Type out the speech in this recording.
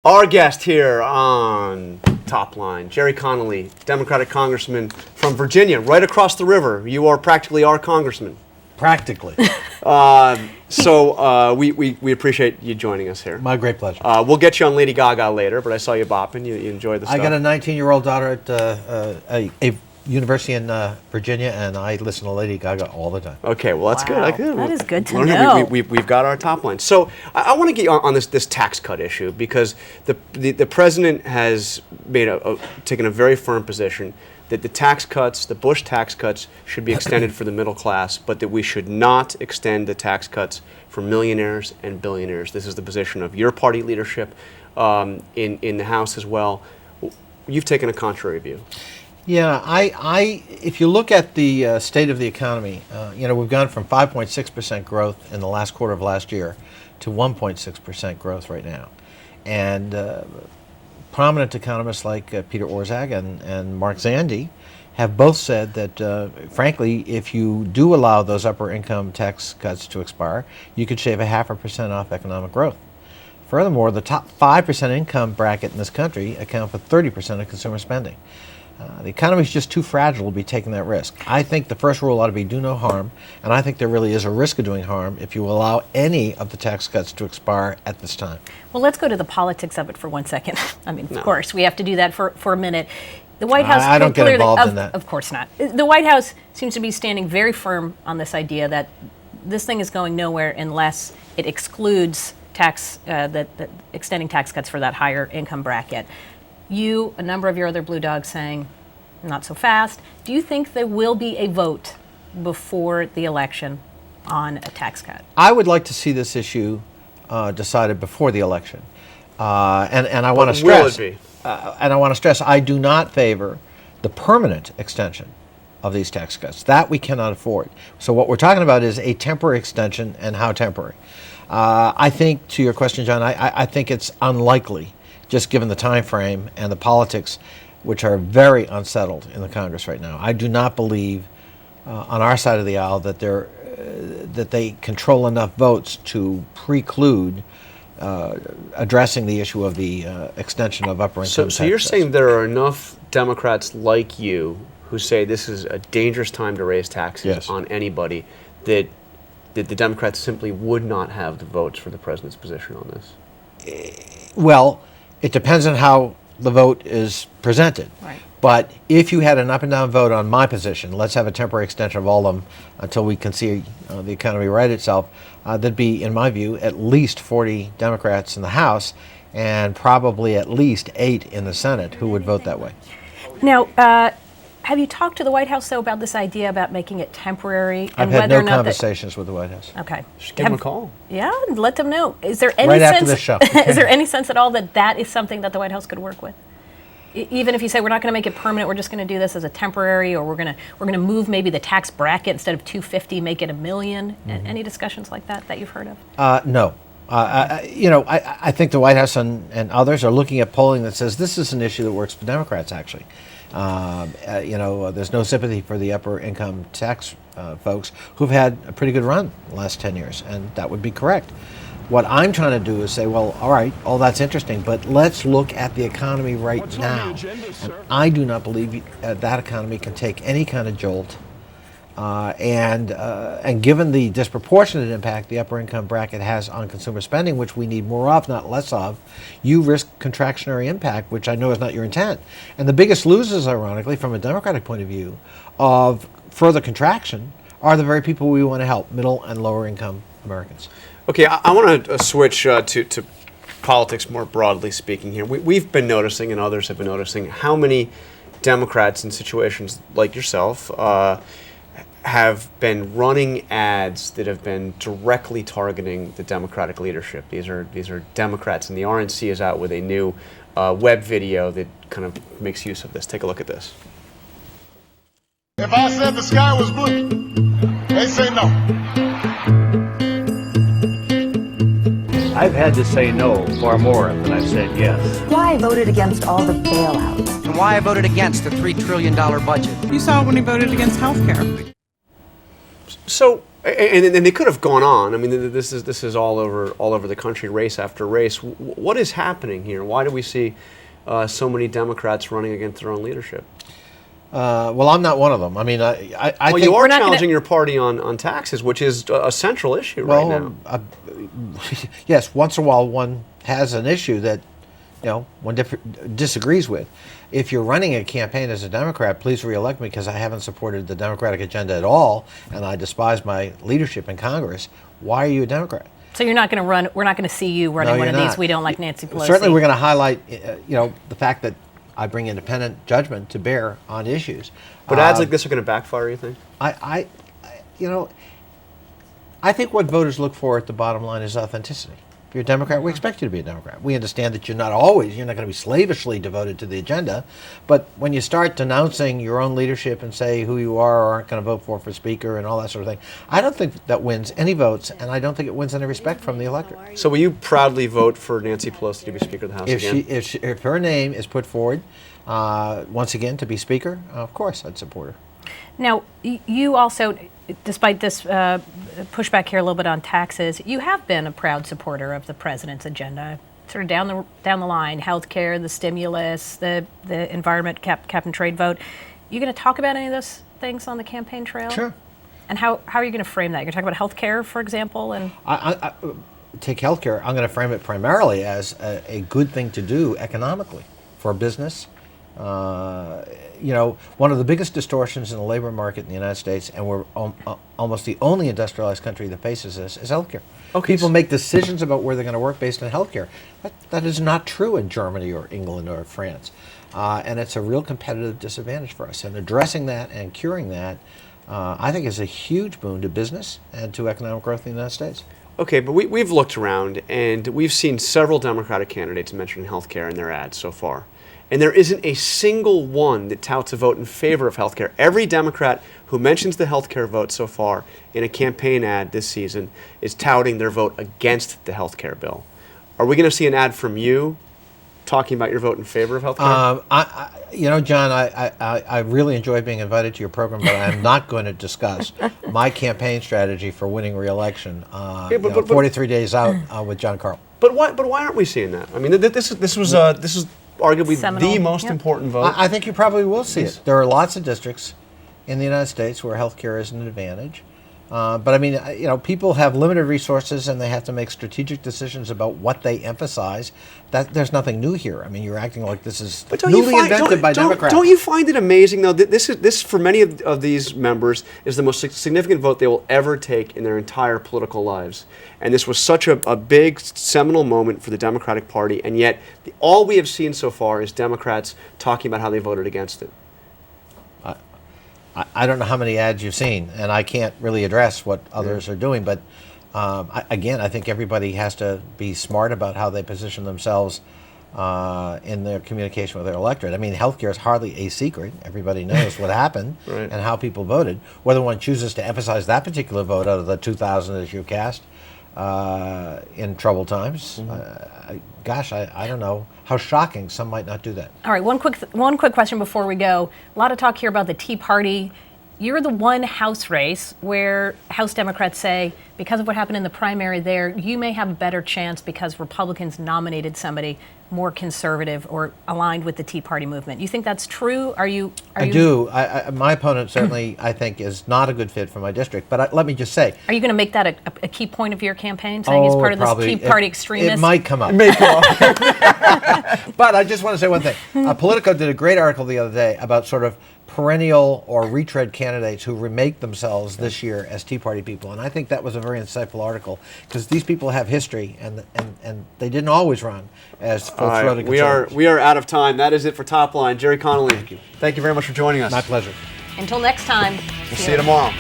Our guest here on Top Line, Gerry Connolly, Democratic Congressman from Virginia, right across the river. You are practically our congressman. Practically. We appreciate you joining us here. My great pleasure. We'll get you on Lady Gaga later, but I saw you bopping. You enjoyed the stuff. I got a 19-year-old daughter at a university in Virginia, and I listen to Lady Gaga all the time. Okay, well, that's good. That is good to know. We've got our top line. So I want to get you on this tax cut issue, because the president has taken a very firm position that the tax cuts, the Bush tax cuts, should be extended for the middle class, but that we should not extend the tax cuts for millionaires and billionaires. This is the position of your party leadership in the House as well. You've taken a contrary view. Yeah, if you look at the state of the economy, we've gone from 5.6% growth in the last quarter of last year to 1.6% growth right now. And prominent economists like Peter Orszag and Mark Zandi have both said that, frankly, if you do allow those upper income tax cuts to expire, you could shave 0.5% off economic growth. Furthermore, the top 5% income bracket in this country account for 30% of consumer spending. The economy is just too fragile to be taking that risk. I think the first rule ought to be do no harm, and I think there really is a risk of doing harm if you allow any of the tax cuts to expire at this time. Well, let's go to the politics of it for 1 second. I mean, of course, we have to do that for a minute. The White House I don't get involved in that. Of course not. The White House seems to be standing very firm on this idea that this thing is going nowhere unless it excludes extending tax cuts for that higher income bracket. You, a number of your other blue dogs saying, not so fast. Do you think there will be a vote before the election on a tax cut? I would like to see this issue decided before the election. And I want to stress, will it be? And I want to stress, I do not favor the permanent extension of these tax cuts. That we cannot afford. So what we're talking about is a temporary extension, and how temporary. I think, to your question, John, I think it's unlikely, just given the time frame and the politics, which are very unsettled in the Congress right now. I do not believe on our side of the aisle that they control enough votes to preclude addressing the issue of the extension of upper income tax. So you're saying there are enough Democrats like you who say this is a dangerous time to raise taxes on anybody, that the Democrats simply would not have the votes for the president's position on this? Well, it depends on how the vote is presented. Right. But if you had an up and down vote on my position, let's have a temporary extension of all of them until we can see the economy right itself, there'd be, in my view, at least 40 Democrats in the House and probably at least 8 in the Senate who would vote that way. Now, have you talked to the White House, though, about this idea about making it temporary? I've had no conversations with the White House. Okay. Just give them a call. Yeah, let them know. Is there any right sense, after this show. Is there any sense at all that that is something that the White House could work with? Even if you say we're not going to make it permanent, we're just going to do this as a temporary, or we're going to move maybe the tax bracket, instead of 250, make it $1 million. Mm-hmm. Any discussions like that you've heard of? No. I think the White House and others are looking at polling that says this is an issue that works for Democrats, actually. There's no sympathy for the upper income tax folks who've had a pretty good run the last 10 years, and that would be correct. What I'm trying to do is say, well, all right, that's interesting, but let's look at the economy right now. And I do not believe that economy can take any kind of jolt. And given the disproportionate impact the upper income bracket has on consumer spending, which we need more of, not less of, you risk contractionary impact, which I know is not your intent. And the biggest losers, ironically, from a Democratic point of view, of further contraction are the very people we want to help, middle and lower income Americans. Okay, I want to switch to politics more broadly speaking here. We've been noticing, and others have been noticing, how many Democrats in situations like yourself have been running ads that have been directly targeting the Democratic leadership. These are Democrats, and the RNC is out with a new web video that kind of makes use of this. Take a look at this. If I said the sky was blue, they say no. I've had to say no far more than I've said yes. Why I voted against all the bailouts. And why I voted against the $3 trillion budget. You saw when he voted against health care. So And they could have gone on. I mean, this is all over the country, race after race. What is happening here? Why do we see so many Democrats running against their own leadership? Well, I'm not one of them. I mean, I think you are We're not challenging your party on taxes, which is a central issue right now. Yes, once in a while one has an issue that one disagrees with. If you're running a campaign as a Democrat, please reelect me because I haven't supported the Democratic agenda at all, and I despise my leadership in Congress. Why are you a Democrat? So you're not going to run. We're not going to see you running one of these. We don't like Nancy Pelosi. Certainly, we're going to highlight, the fact that I bring independent judgment to bear on issues. But ads like this are going to backfire, you think? I think what voters look for at the bottom line is authenticity. If you're a Democrat, we expect you to be a Democrat. We understand that you're not going to be slavishly devoted to the agenda, but when you start denouncing your own leadership and say who you are or aren't going to vote for Speaker and all that sort of thing, I don't think that wins any votes, and I don't think it wins any respect from the electorate. So will you proudly vote for Nancy Pelosi to be Speaker of the House again? If her name is put forward once again to be Speaker, of course I'd support her. Now, you also, despite this pushback here a little bit on taxes, you have been a proud supporter of the president's agenda, sort of down the line, healthcare, the stimulus, the environment, cap and trade vote. You going to talk about any of those things on the campaign trail? Sure. And how are you going to frame that? You're going to talk about healthcare, for example, and I take healthcare. I'm going to frame it primarily as a good thing to do economically for business. One of the biggest distortions in the labor market in the United States, and we're almost the only industrialized country that faces this, is healthcare. Okay. People make decisions about where they're going to work based on healthcare. That is not true in Germany or England or France. And it's a real competitive disadvantage for us. And addressing that and curing that, I think, is a huge boon to business and to economic growth in the United States. Okay, but we've looked around, and we've seen several Democratic candidates mention healthcare in their ads so far. And there isn't a single one that touts a vote in favor of healthcare. Every Democrat who mentions the healthcare vote so far in a campaign ad this season is touting their vote against the healthcare bill. Are we going to see an ad from you talking about your vote in favor of healthcare? John, I really enjoy being invited to your program, but I'm not going to discuss my campaign strategy for winning re-election 43 days out with John Carl. But why aren't we seeing that? I mean, this is arguably Seminal. the most important vote. I think you probably will see it. There are lots of districts in the United States where healthcare is an advantage. But I mean, people have limited resources and they have to make strategic decisions about what they emphasize. There's nothing new here. I mean, you're acting like this is newly invented by Democrats. Don't you find it amazing, though, that this for many of these members is the most significant vote they will ever take in their entire political lives? And this was such a big, seminal moment for the Democratic Party, and yet all we have seen so far is Democrats talking about how they voted against it. I don't know how many ads you've seen, and I can't really address what others are doing, but I think everybody has to be smart about how they position themselves in their communication with their electorate. I mean, healthcare is hardly a secret. Everybody knows what happened Right. and how people voted. Whether one chooses to emphasize that particular vote out of the 2,000 that you cast in troubled times, I don't know how shocking some might not do that. all right. One quick question before we go. A lot of talk here about the Tea Party. You're the one House race where House Democrats say, because of what happened in the primary there, you may have a better chance because Republicans nominated somebody more conservative or aligned with the Tea Party movement. You think that's true? I do. My opponent certainly, I think, is not a good fit for my district. But let me just say, Are you going to make that a key point of your campaign, saying he's part of this Tea Party extremist? It might come up. But I just want to say one thing. Politico did a great article the other day about sort of perennial or retread candidates who remake themselves this year as Tea Party people. And I think that was a very insightful article because these people have history and they didn't always run as full-throated conservatives. We are out of time. That is it for Top Line. Gerry Connolly, thank you very much for joining us. My pleasure. Until next time. We'll see you tomorrow.